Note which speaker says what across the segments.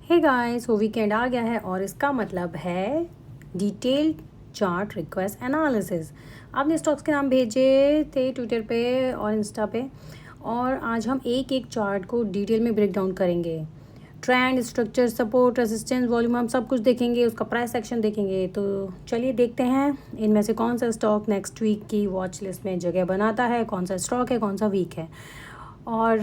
Speaker 1: Hey guys, वो weekend आ गया है और इसका मतलब है डिटेल्ड चार्ट रिक्वेस्ट एनालिसिस। आपने स्टॉक्स के नाम भेजे थे ट्विटर पे और इंस्टा पे, और आज हम एक एक चार्ट को डिटेल में ब्रेक डाउन करेंगे। Trend, structure, support, resistance, volume, हम सब कुछ देखेंगे, उसका प्राइस सेक्शन देखेंगे। तो चलिए देखते हैं इनमें से कौन सा स्टॉक नेक्स्ट वीक की वॉच लिस्ट में जगह बनाता है, कौन सा स्टॉक है, कौन सा वीक है। और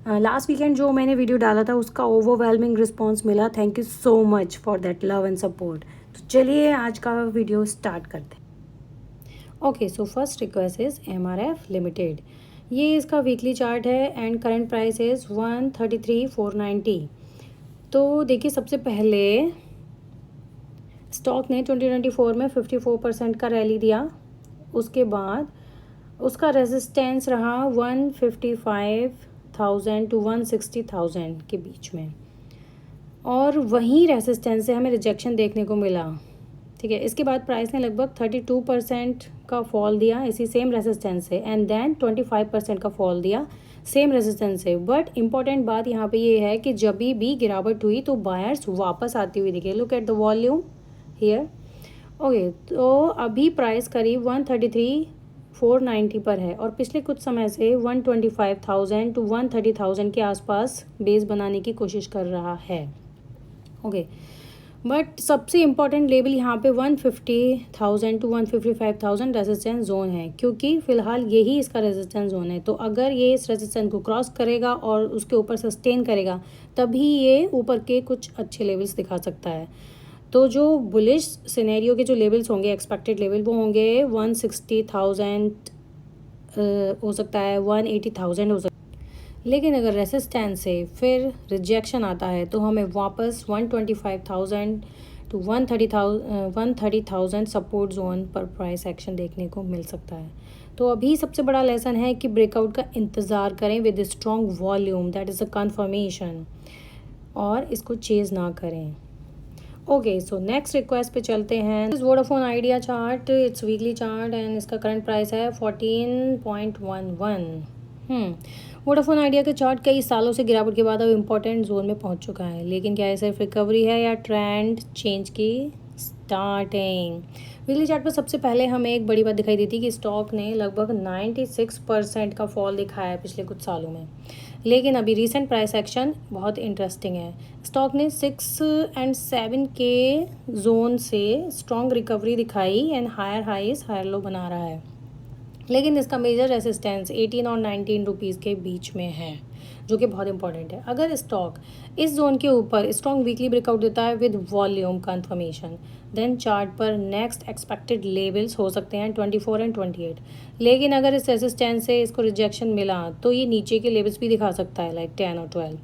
Speaker 1: लास्ट वीकेंड जो मैंने वीडियो डाला था उसका ओवरवेलमिंग रिस्पॉन्स मिला। Thank you so much for that love and support. तो चलिए आज का वीडियो स्टार्ट करते हैं। Okay, so first request is MRF limited. ये इसका वीकली चार्ट है एंड करंट प्राइस इज़ 133,490। तो देखिए, सबसे पहले स्टॉक ने 2024 में 54% का रैली दिया। उसके बाद उसका रेजिस्टेंस रहा 155,000 टू 160,000 के बीच में, और वहीं रेजिस्टेंस से हमें रिजेक्शन देखने को मिला। ठीक है, इसके बाद प्राइस ने लगभग 32% का फॉल दिया इसी सेम रेजिस्टेंस से, एंड देन 25% का फॉल दिया सेम रेजिस्टेंस से। बट इम्पॉर्टेंट बात यहाँ पे ये है कि जब भी गिरावट हुई तो बायर्स वापस आती हुई दिखे। Look at the volume here. Okay, तो अभी प्राइस करीब 133,490 पर है और पिछले कुछ समय से 125,000 टू 130,000 के आसपास बेस बनाने की कोशिश कर रहा है। ओके, बट सबसे इम्पॉर्टेंट लेवल यहाँ पे 150,000 टू 155,000 रेजिस्टेंस जोन है, क्योंकि फ़िलहाल यही इसका रेजिस्टेंस जोन है। तो अगर ये इस रेजिस्टेंस को क्रॉस करेगा और उसके ऊपर सस्टेन करेगा तभी ये ऊपर के कुछ अच्छे लेवल्स दिखा सकता है। तो जो बुलिश सिनेरियो के जो लेवल्स होंगे, एक्सपेक्टेड लेवल, वो होंगे 160,000 हो सकता है, 180,000 हो सकता है। लेकिन अगर रेसिस्टेंस से फिर रिजेक्शन आता है तो हमें वापस 125,000 टू 130,000 सपोर्ट जोन पर प्राइस एक्शन देखने को मिल सकता है। तो अभी सबसे बड़ा लेसन है कि ब्रेकआउट का इंतज़ार करें with strong volume, that is a conformation, और इसको चेज़ ना करें। ओके, सो नेक्स्ट रिक्वेस्ट पे चलते हैं। इस Vodafone idea chart, it's weekly chart and इसका करंट प्राइस है 14.11। वोडाफोन आइडिया का चार्ट कई सालों से गिरावट के बाद अब इम्पोर्टेंट जोन में पहुंच चुका है, लेकिन क्या ये सिर्फ रिकवरी है या ट्रेंड चेंज की स्टार्टिंग? वीकली चार्ट पर सबसे पहले हमें एक बड़ी बात दिखाई दी थी कि स्टॉक ने लगभग 96% का फॉल दिखाया है पिछले कुछ सालों में। लेकिन अभी रीसेंट प्राइस एक्शन बहुत इंटरेस्टिंग है। स्टॉक ने 6 एंड 7 के जोन से स्ट्रॉन्ग रिकवरी दिखाई and higher highs higher low बना रहा है, लेकिन इसका मेजर रेसिस्टेंस 18 और 19 रुपीज़ के बीच में है, जो कि बहुत इंपॉर्टेंट है। अगर स्टॉक इस जोन के ऊपर स्ट्रॉन्ग वीकली ब्रेकआउट देता है with volume confirmation, then chart पर नेक्स्ट एक्सपेक्टेड लेवल्स हो सकते हैं 24 एंड 28। लेकिन अगर इस रेसिस्टेंस से इसको रिजेक्शन मिला तो ये नीचे के लेवल्स भी दिखा सकता है, लाइक 10 और 12,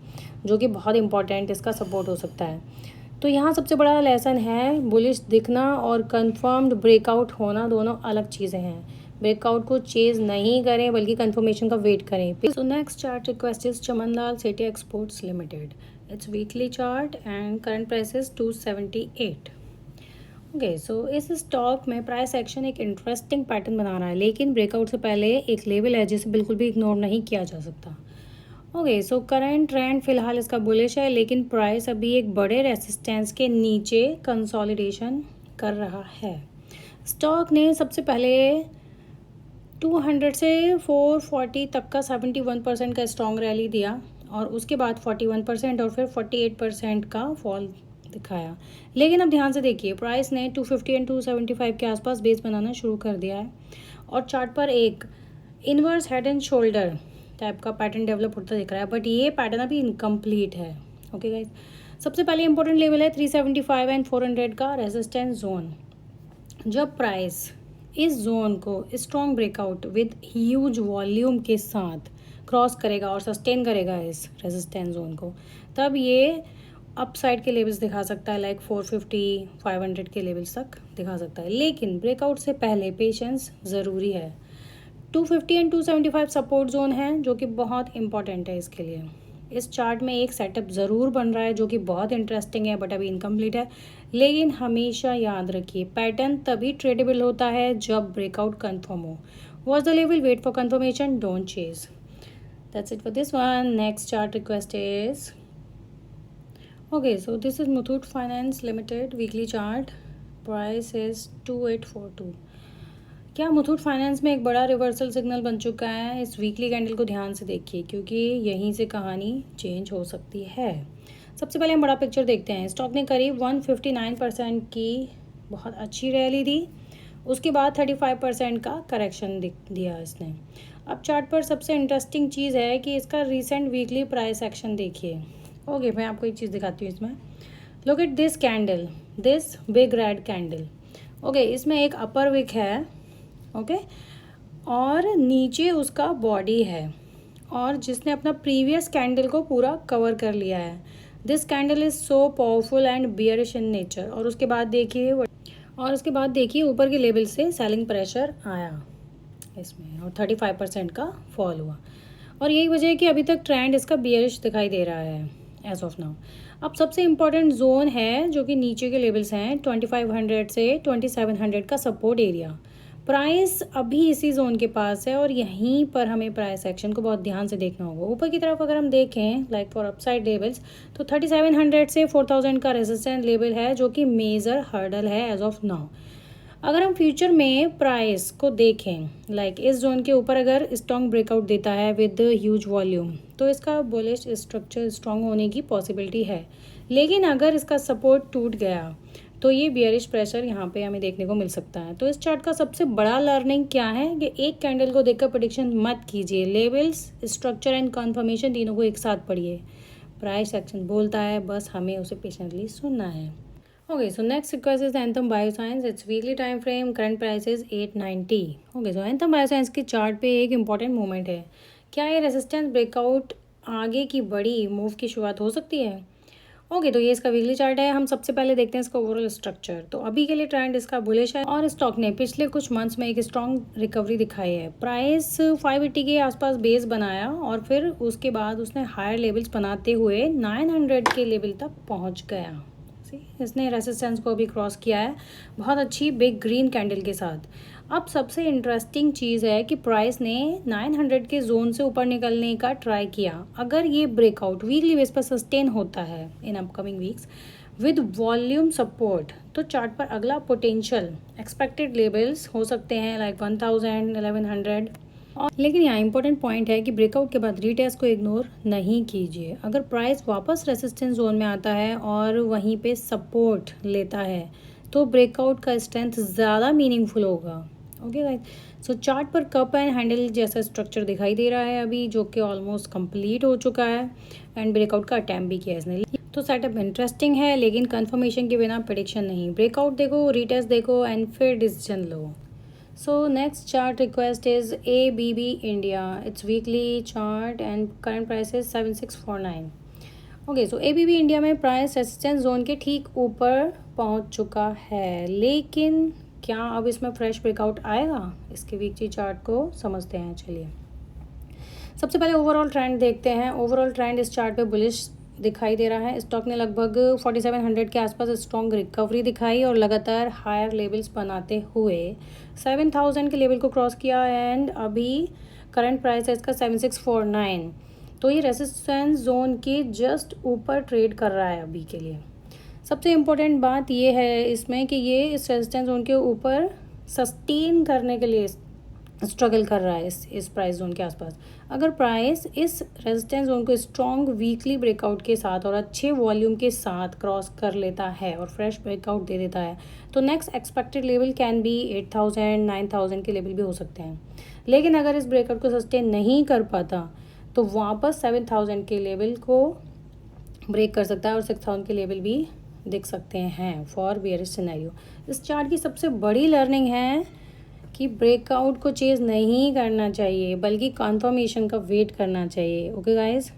Speaker 1: जो कि बहुत इंपॉर्टेंट इसका सपोर्ट हो सकता है। तो यहाँ सबसे बड़ा लेसन है, बुलिश दिखना और कंफर्म्ड ब्रेकआउट होना दोनों अलग चीज़ें हैं। ब्रेकआउट को चेज नहीं करें बल्कि कंफर्मेशन का वेट करें। So next chart request is Chamanlal Sethi exports limited. It's weekly chart and current price is 278। Okay, so इस स्टॉक में प्राइस एक्शन एक इंटरेस्टिंग पैटर्न बना रहा है, लेकिन ब्रेकआउट से पहले एक लेवल है जिसे बिल्कुल भी इग्नोर नहीं किया जा सकता। ओके, सो करंट ट्रेंड फिलहाल इसका बुलिश है, लेकिन प्राइस अभी एक बड़े रेसिस्टेंस के नीचे कंसोलिडेशन कर रहा है। स्टॉक ने सबसे पहले 200 से 440 तक का 71% का स्ट्रॉन्ग रैली दिया, और उसके बाद 41% और फिर 48% का फॉल दिखाया। लेकिन अब ध्यान से देखिए, प्राइस ने 250 एंड 275 के आसपास बेस बनाना शुरू कर दिया है, और चार्ट पर एक inverse head and shoulder type का पैटर्न डेवलप होता दिख रहा है, बट ये पैटर्न अभी इनकम्प्लीट है। ओके गाइस, सबसे पहले इंपॉर्टेंट लेवल है 375 एंड 400 का रेजिस्टेंस जोन। जब प्राइस इस जोन को strong breakout with huge volume के साथ क्रॉस करेगा और सस्टेन करेगा इस रेजिस्टेंस जोन को, तब ये अपसाइड के लेवल्स दिखा सकता है, लाइक 450 500 के लेवल्स तक दिखा सकता है। लेकिन ब्रेकआउट से पहले पेशेंस ज़रूरी है। 250 एंड 275 सपोर्ट जोन है, जो कि बहुत इंपॉर्टेंट है इसके लिए। इस चार्ट में एक सेटअप ज़रूर बन रहा है जो कि बहुत इंटरेस्टिंग है, बट अभी इनकम्प्लीट है। लेकिन हमेशा याद रखिए, पैटर्न तभी ट्रेडेबल होता है जब ब्रेकआउट कंफर्म हो। Watch the level, wait for confirmation, don't chase. That's it for this one. Next chart request is okay, so this is Muthoot Finance Limited weekly chart, price is 2842। क्या Muthoot finance में एक बड़ा reversal signal बन चुका है? इस weekly candle को ध्यान से देखिए क्योंकि यहीं से कहानी चेंज हो सकती है। सबसे पहले हम बड़ा पिक्चर देखते हैं। स्टॉक ने करीब 159% की बहुत अच्छी रैली दी, उसके बाद 35% का करेक्शन दिया इसने। अब चार्ट पर सबसे इंटरेस्टिंग चीज़ है कि इसका रिसेंट वीकली प्राइस एक्शन देखिए। ओके, मैं आपको एक चीज़ दिखाती हूँ इसमें। Look at this candle, this big red candle. Okay, इसमें एक अपर विक है, ओके, और नीचे उसका बॉडी है, और जिसने अपना प्रीवियस कैंडल को पूरा कवर कर लिया है। This candle is so powerful and bearish in nature. और उसके बाद देखिए ऊपर के लेवल से सेलिंग प्रेशर आया इसमें और 35% का फॉल हुआ, और यही वजह है कि अभी तक ट्रेंड इसका बियरिश दिखाई दे रहा है एज ऑफ नाउ। अब सबसे इम्पॉर्टेंट जोन है जो कि नीचे के लेवल्स हैं 2500 से 2700 का सपोर्ट एरिया। प्राइस अभी इसी जोन के पास है और यहीं पर हमें प्राइस एक्शन को बहुत ध्यान से देखना होगा। ऊपर की तरफ अगर हम देखें लाइक फॉर अपसाइड लेवल्स तो 3700 से 4000 का रेजिस्टेंस लेवल है जो कि मेजर हर्डल है एज ऑफ नाउ। अगर हम फ्यूचर में प्राइस को देखें लाइक इस जोन के ऊपर अगर स्ट्रॉन्ग ब्रेकआउट देता है विद ह्यूज वॉल्यूम तो इसका बुलिश स्ट्रक्चर स्ट्रॉन्ग होने की पॉसिबिलिटी है, लेकिन अगर इसका सपोर्ट टूट गया तो ये बियरिश प्रेशर यहाँ पे हमें देखने को मिल सकता है। तो इस चार्ट का सबसे बड़ा लर्निंग क्या है कि एक कैंडल को देखकर प्रेडिक्शन मत कीजिए, लेवल्स स्ट्रक्चर एंड कन्फर्मेशन तीनों को एक साथ पढ़िए। प्राइस एक्शन बोलता है, बस हमें उसे पेशेंटली सुनना है। Okay, so next request is Anthem Bioscience. Its weekly time frame, current price is 890. Okay, so Anthem Bioscience के चार्ट पे एक इम्पॉर्टेंट मोमेंट है। क्या ये रेजिस्टेंस ब्रेकआउट आगे की बड़ी मूव की शुरुआत हो सकती है? ओके, तो ये इसका वीकली चार्ट है। हम सबसे पहले देखते हैं इसका ओवरऑल स्ट्रक्चर। तो अभी के लिए ट्रेंड इसका बुलिश है और स्टॉक ने पिछले कुछ मंथ्स में एक स्ट्रॉन्ग रिकवरी दिखाई है। प्राइस 580 के आसपास बेस बनाया और फिर उसके बाद उसने हायर लेवल्स बनाते हुए 900 के लेवल तक पहुँच गया। इसने रेसिस्टेंस को भी क्रॉस किया है बहुत अच्छी बिग ग्रीन कैंडल के साथ। अब सबसे इंटरेस्टिंग चीज़ है कि प्राइस ने 900 के जोन से ऊपर निकलने का ट्राई किया। अगर ये ब्रेकआउट वीकली बेस पर सस्टेन होता है in upcoming weeks with volume support तो चार्ट पर अगला पोटेंशियल एक्सपेक्टेड लेवल्स हो सकते हैं लाइक 1000, 1100। लेकिन यहाँ इंपॉर्टेंट पॉइंट है कि ब्रेकआउट के बाद रीटेस्ट को इग्नोर नहीं कीजिए। अगर प्राइस वापस रेसिस्टेंस जोन में आता है और वहीं पे सपोर्ट लेता है तो ब्रेकआउट का स्ट्रेंथ ज़्यादा मीनिंगफुल होगा। ओके गाइस, सो चार्ट पर कप एंड हैंडल जैसा स्ट्रक्चर दिखाई दे रहा है अभी, जो कि ऑलमोस्ट कंप्लीट हो चुका है एंड ब्रेकआउट का अटैम्प्ट भी किया इसने। तो सेटअप इंटरेस्टिंग है लेकिन कंफर्मेशन के बिना प्रेडिक्शन नहीं। ब्रेकआउट देखो, रीटेस्ट देखो एंड फिर decision low. So next chart request is ABB India. Its weekly chart and current price is 7649. Okay, so ABB India में प्राइस रेसिस्टेंस जोन के ठीक ऊपर पहुंच चुका है, लेकिन क्या अब इसमें फ्रेश ब्रेकआउट आएगा? इसके वीकली चार्ट को समझते हैं। चलिए सबसे पहले ओवरऑल ट्रेंड देखते हैं। ओवरऑल ट्रेंड इस चार्ट पे बुलिश दिखाई दे रहा है। स्टॉक ने लगभग 4700 के आसपास स्ट्रॉन्ग रिकवरी दिखाई और लगातार हायर लेवल्स बनाते हुए 7000 के लेवल को क्रॉस किया एंड अभी करंट प्राइस है इसका 7649। तो ये रेसिस्टेंस जोन के जस्ट ऊपर ट्रेड कर रहा है अभी के लिए। सबसे इम्पोर्टेंट बात ये है इसमें कि ये इस रेजिस्टेंस जोन के ऊपर सस्टेन करने के लिए स्ट्रगल कर रहा है इस प्राइस जोन के आसपास। अगर प्राइस इस रेजिस्टेंस जोन को स्ट्रॉन्ग वीकली ब्रेकआउट के साथ और अच्छे वॉल्यूम के साथ क्रॉस कर लेता है और फ्रेश ब्रेकआउट दे देता है तो next expected level can be 8000, 9000 के लेवल भी हो सकते हैं। लेकिन अगर इस ब्रेकआउट को सस्टेन नहीं कर पाता तो वापस 7000 के लेवल को ब्रेक कर सकता है और 6000 के लेवल भी दिख सकते हैं फॉर बियरिश सिनेरियो। इस चार्ट की सबसे बड़ी लर्निंग है कि ब्रेकआउट को चेज नहीं करना चाहिए बल्कि कन्फर्मेशन का वेट करना चाहिए। Okay guys,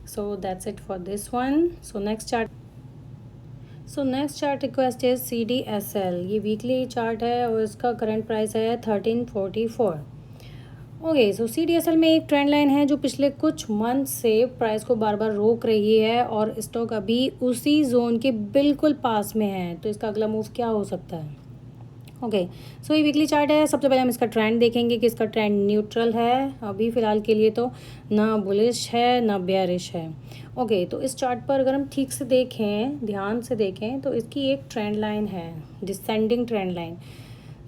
Speaker 1: so that's it for this one. So next chart request is CDSL। ये वीकली चार्ट है और इसका करंट प्राइस है 1344। ओके, सो CDSL में एक ट्रेंड लाइन है जो पिछले कुछ मंथ से प्राइस को बार बार रोक रही है और स्टॉक अभी उसी जोन के बिल्कुल पास में है। तो इसका अगला मूव क्या हो सकता है? ओके, सो ये वीकली चार्ट है। सबसे पहले हम इसका ट्रेंड देखेंगे कि इसका ट्रेंड न्यूट्रल है अभी फ़िलहाल के लिए, तो ना बुलिश है ना बेयरिश है। ओके, तो इस चार्ट पर अगर हम ठीक से देखें, ध्यान से देखें, तो इसकी एक ट्रेंड लाइन है, डिसेंडिंग ट्रेंड लाइन,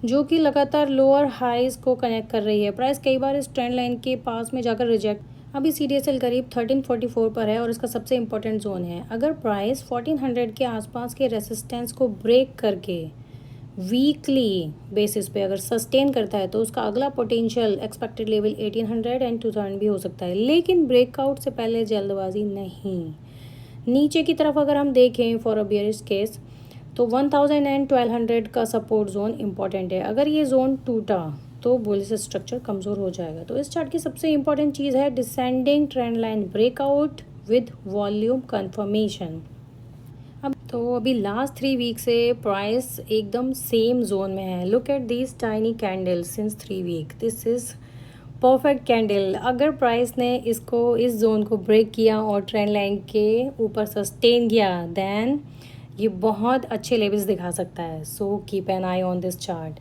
Speaker 1: जो कि लगातार लोअर हाइज को कनेक्ट कर रही है। प्राइस कई बार इस ट्रेंड लाइन के पास में जाकर रिजेक्ट, अभी CDSL करीब 1344 पर है और इसका सबसे इम्पोर्टेंट जोन है। अगर प्राइस 1400 के आसपास के रेसिस्टेंस को ब्रेक करके वीकली बेसिस पे अगर सस्टेन करता है तो उसका अगला पोटेंशियल एक्सपेक्टेड लेवल 1800 एंड 2000 भी हो सकता है, लेकिन ब्रेकआउट से पहले जल्दबाजी नहीं। नीचे की तरफ अगर हम देखें फॉर अ बियरिश केस, तो 1000 एंड 1200 का सपोर्ट जोन इंपॉर्टेंट है। अगर ये जोन टूटा तो बुलिश स्ट्रक्चर कमज़ोर हो जाएगा। तो इस चार्ट की सबसे इंपॉर्टेंट चीज़ है descending trend line breakout with volume confirmation. अभी लास्ट 3 वीक से प्राइस एकदम सेम जोन में है। Look at this tiny candle since 3 week, this is perfect candle. अगर प्राइस ने इसको, इस जोन को ब्रेक किया और ट्रेंड लाइन के ऊपर सस्टेन किया, देन ये बहुत अच्छे लेवल्स दिखा सकता है। So keep an I on this chart.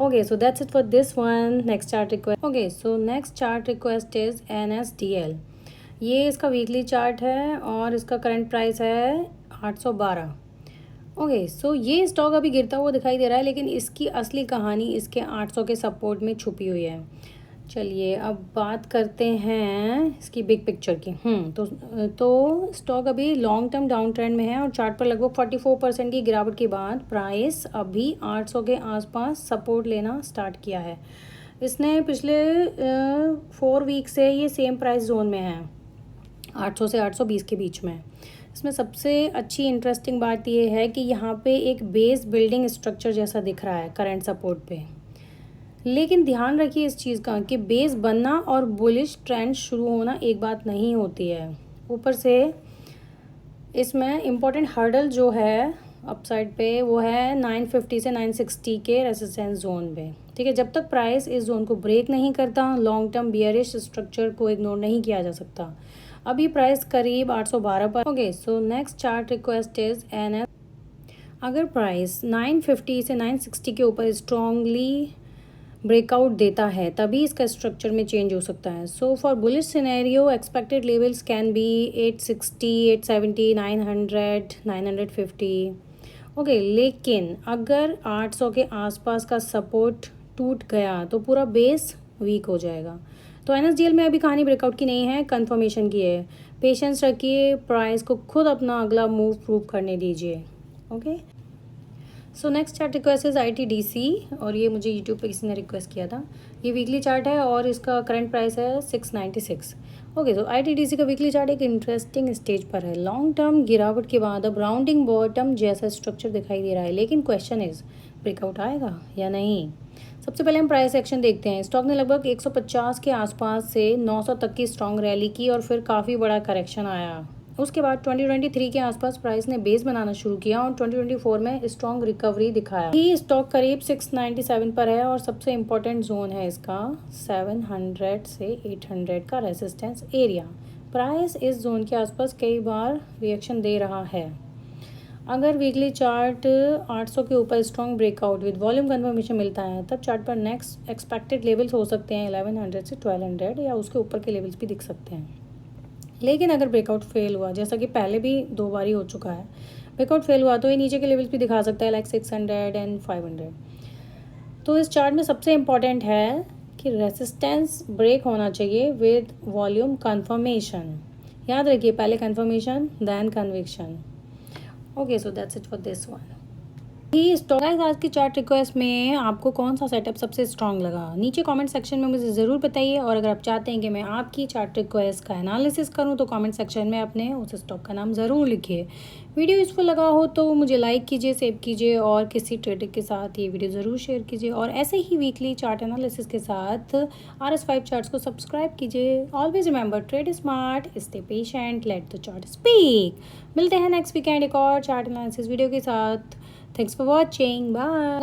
Speaker 1: Okay, so that's it for this one. Next chart request. Okay, so next chart request is NSDL। ये इसका वीकली चार्ट है और इसका करंट प्राइस है 812। ओके, सो ये स्टॉक अभी गिरता हुआ दिखाई दे रहा है, लेकिन इसकी असली कहानी इसके 800 के सपोर्ट में छुपी हुई है। चलिए अब बात करते हैं इसकी बिग पिक्चर की। तो स्टॉक अभी लॉन्ग टर्म डाउन ट्रेंड में है और चार्ट पर लगभग 44% की गिरावट के बाद प्राइस अभी 800 के आसपास सपोर्ट लेना स्टार्ट किया है। इसने पिछले 4 वीक से ये सेम प्राइस जोन में है, 800 से 820 के बीच में। इसमें सबसे अच्छी इंटरेस्टिंग बात यह है कि यहाँ पे एक बेस बिल्डिंग स्ट्रक्चर जैसा दिख रहा है करंट सपोर्ट पे। लेकिन ध्यान रखिए इस चीज़ का कि बेस बनना और बुलिश ट्रेंड शुरू होना एक बात नहीं होती है। ऊपर से इसमें इम्पोर्टेंट हर्डल जो है अपसाइड पे वो है 950 से 960 के रेजिस्टेंस जोन पे। ठीक है, जब तक प्राइस इस जोन को ब्रेक नहीं करता, लॉन्ग टर्म बियरिश स्ट्रक्चर को इग्नोर नहीं किया जा सकता। अभी प्राइस करीब 812 पर। Okay, so next chart request is NS। अगर प्राइस 950 से 960 के ऊपर स्ट्रॉन्गली ब्रेकआउट देता है तभी इसका स्ट्रक्चर में चेंज हो सकता है। So for bullish scenario expected levels can be 860, 870, 900, 950। Okay, लेकिन अगर 800 के आसपास का सपोर्ट टूट गया तो पूरा बेस वीक हो जाएगा। तो NSDL में अभी कहानी ब्रेकआउट की नहीं है, कंफर्मेशन की है। पेशेंस रखिए, प्राइस को खुद अपना अगला मूव प्रूव करने दीजिए। Okay, so next chart request is ITDC और ये मुझे यूट्यूब पे किसी ने रिक्वेस्ट किया था। ये वीकली चार्ट है और इसका करंट प्राइस है 696। ओके, तो ITDC का वीकली चार्ट एक इंटरेस्टिंग स्टेज पर है। लॉन्ग टर्म गिरावट के बाद अब राउंडिंग बॉटम जैसा स्ट्रक्चर दिखाई दे रहा है, लेकिन क्वेश्चन इज ब्रेकआउट आएगा या नहीं। सबसे पहले हम प्राइस एक्शन देखते हैं। स्टॉक ने लगभग 150 के आसपास से 900 तक की स्ट्रॉन्ग रैली की और फिर काफ़ी बड़ा करेक्शन आया। उसके बाद 2023 के आसपास प्राइस ने बेस बनाना शुरू किया और 2024 में स्ट्रॉन्ग रिकवरी दिखाया। ये स्टॉक करीब 697 पर है और सबसे इम्पोर्टेंट जोन है इसका 700 से 800 का रेजिस्टेंस एरिया। प्राइस इस जोन के आसपास कई बार रिएक्शन दे रहा है। अगर वीकली चार्ट 800 के ऊपर strong breakout with volume confirmation मिलता है तब चार्ट पर नेक्स्ट एक्सपेक्टेड लेवल्स हो सकते हैं 1100 से 1200 या उसके ऊपर के लेवल्स भी दिख सकते हैं। लेकिन अगर ब्रेकआउट फेल हुआ, जैसा कि पहले भी 2 बार ही हो चुका है, ब्रेकआउट फेल हुआ तो ये नीचे के लेवल्स भी दिखा सकता है लाइक 600 एंड 500। तो इस चार्ट में सबसे इम्पॉर्टेंट है कि रेसिस्टेंस ब्रेक होना चाहिए विद वॉल्यूम कन्फर्मेशन। याद रखिए, पहले confirmation then conviction. Okay, so that's it for this one. ये स्टॉक आज की चार्ट रिक्वेस्ट में आपको कौन सा सेटअप सबसे स्ट्रांग लगा, नीचे कमेंट सेक्शन में मुझे ज़रूर बताइए। और अगर आप चाहते हैं कि मैं आपकी चार्ट रिक्वेस्ट का एनालिसिस करूं तो कमेंट सेक्शन में अपने उस स्टॉक का नाम ज़रूर लिखिए। वीडियो यूज़फुल लगा हो तो मुझे लाइक कीजिए, सेव कीजिए और किसी ट्रेडर के साथ ये वीडियो ज़रूर शेयर कीजिए। और ऐसे ही वीकली चार्ट एनालिसिस के साथ RS5 चार्ट्स को सब्सक्राइब कीजिए। Always remember, trade smart, stay patient, let the chart speak. मिलते हैं नेक्स्ट वीकेंड एक और चार्ट एनालिसिस वीडियो के साथ। Thanks for watching. Bye.